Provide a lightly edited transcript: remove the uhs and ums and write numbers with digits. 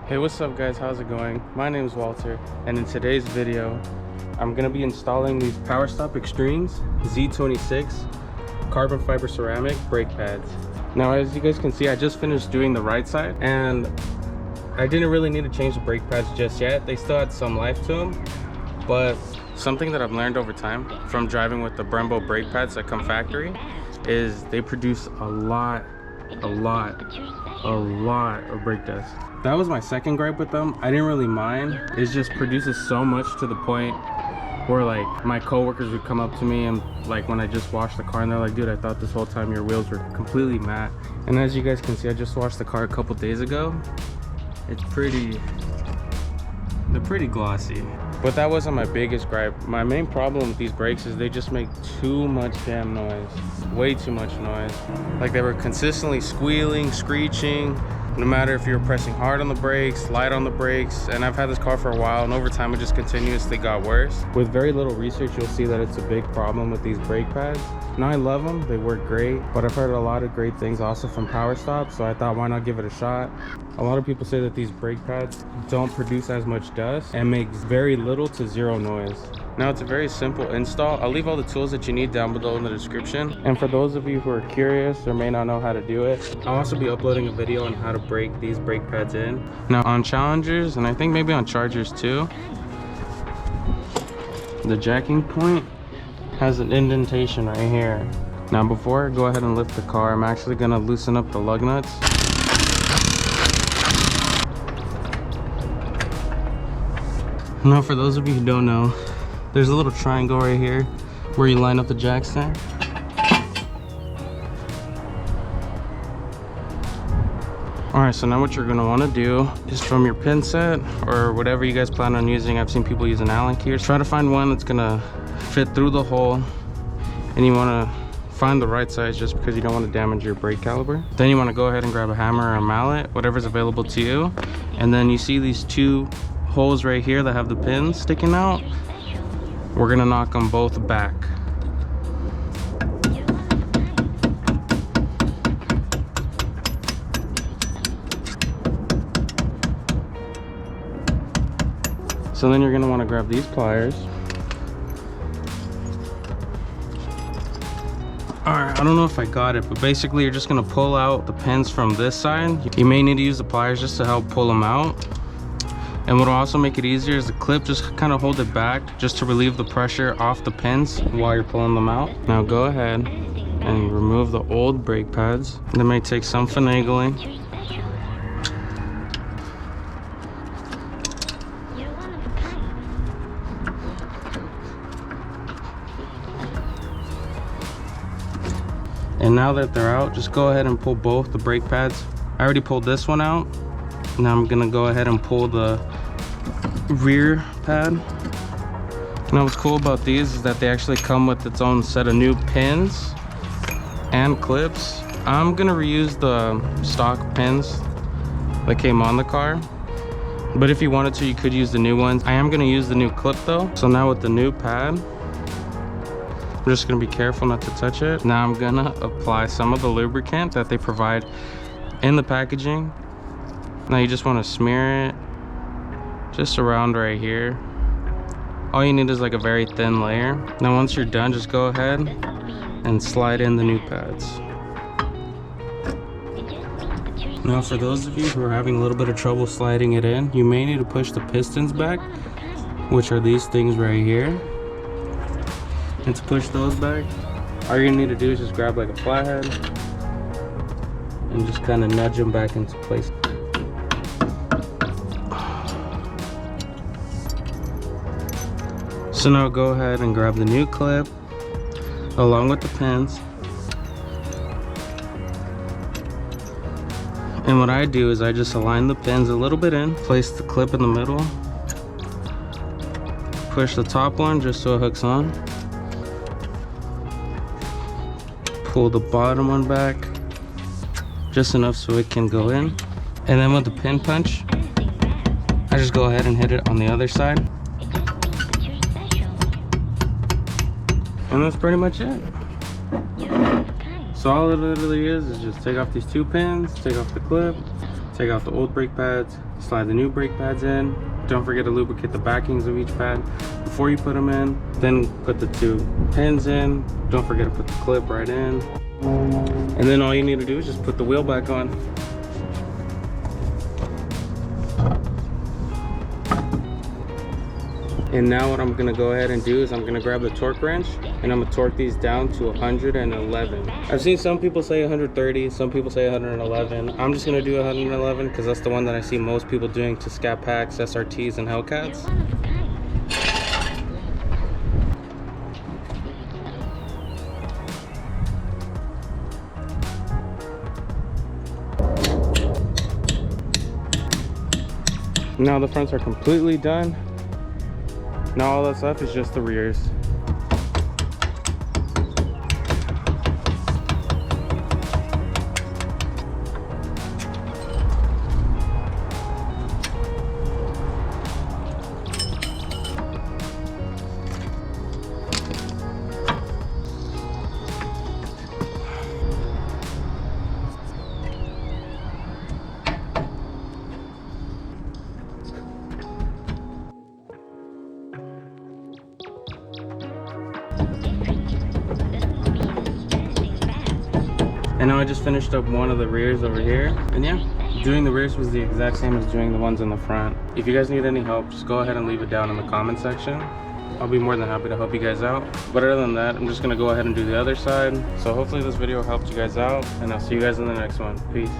Hey, what's up guys, how's it going? My name is Walter, and in today's video I'm gonna be installing these Powerstop Extremes Z26 carbon fiber ceramic brake pads. Now, as you guys can see, I just finished doing the right side and I didn't really need to change the brake pads just yet. They still had some life to them, but something that I've learned over time from driving with the Brembo brake pads that come factory is they produce a lot of brake dust. That was my second gripe with them. I didn't really mind. It just produces so much to the point where like my coworkers would come up to me and like when I just washed the car and they're like, dude, I thought this whole time your wheels were completely matte. And as you guys can see, I just washed the car a couple days ago. They're pretty glossy. But that wasn't my biggest gripe. My main problem with these brakes is they just make too much damn noise. Way too much noise. Like they were consistently squealing, screeching, no matter if you're pressing hard on the brakes, light on the brakes. And I've had this car for a while, and over time it just continuously got worse. With very little research, you'll see that it's a big problem with these brake pads. Now, I love them, they work great, but I've heard a lot of great things also from Powerstop, so I thought, why not give it a shot? A lot of people say that these brake pads don't produce as much dust and makes very little to zero noise. Now, it's a very simple install. I'll leave all the tools that you need down below in the description. And for those of you who are curious or may not know how to do it, I'll also be uploading a video on how to break these brake pads in. Now, on Challengers, and I think maybe on Chargers too, the jacking point has an indentation right here. Now, before I go ahead and lift the car, I'm actually gonna loosen up the lug nuts. Now, for those of you who don't know, there's a little triangle right here where you line up the jack stand. Alright, so now what you're going to want to do is from your pin set or whatever you guys plan on using. I've seen people use an Allen key. Try to find one that's going to fit through the hole, and you want to find the right size just because you don't want to damage your brake caliper. Then you want to go ahead and grab a hammer or a mallet, whatever's available to you. And then you see these two holes right here that have the pins sticking out. We're gonna knock them both back. So then you're gonna want to grab these pliers. Alright, I don't know if I got it, but basically you're just gonna pull out the pins from this side. You may need to use the pliers just to help pull them out. And what will also make it easier is the clip, just kind of hold it back just to relieve the pressure off the pins while you're pulling them out. Now go ahead and remove the old brake pads. That may take some finagling. And now that they're out, just go ahead and pull both the brake pads. I already pulled this one out. Now I'm gonna go ahead and pull the rear pad. Now what's cool about these is that they actually come with its own set of new pins and clips. I'm gonna reuse the stock pins that came on the car, but if you wanted to, you could use the new ones. I am gonna use the new clip though. So now with the new pad, I'm just gonna be careful not to touch it. Now I'm gonna apply some of the lubricant that they provide in the packaging. Now you just want to smear it just around right here. All you need is like a very thin layer. Now once you're done, just go ahead and slide in the new pads. Now for those of you who are having a little bit of trouble sliding it in, you may need to push the pistons back, which are these things right here. And to push those back, all you're gonna need to do is just grab like a flathead and just kind of nudge them back into place. So now go ahead and grab the new clip along with the pins. And what I do is I just align the pins a little bit in, place the clip in the middle, push the top one just so it hooks on, pull the bottom one back just enough so it can go in. And then with the pin punch, I just go ahead and hit it on the other side. And that's pretty much it. So all it literally is just take off these two pins, take off the clip, take out the old brake pads, slide the new brake pads in. Don't forget to lubricate the backings of each pad before you put them in. Then put the 2 pins in. Don't forget to put the clip right in. And then all you need to do is just put the wheel back on. And now what I'm gonna go ahead and do is I'm gonna grab the torque wrench and I'm gonna torque these down to 111. I've seen some people say 130, some people say 111. I'm just gonna do 111 because that's the one that I see most people doing to Scatpacks, SRTs, and Hellcats. Now the fronts are completely done. Now all that's left is just the rears. And now I just finished up one of the rears over here. And yeah, doing the rears was the exact same as doing the ones in the front. If you guys need any help, just go ahead and leave it down in the comment section. I'll be more than happy to help you guys out. But other than that, I'm just gonna go ahead and do the other side. So hopefully this video helped you guys out, and I'll see you guys in the next one. Peace.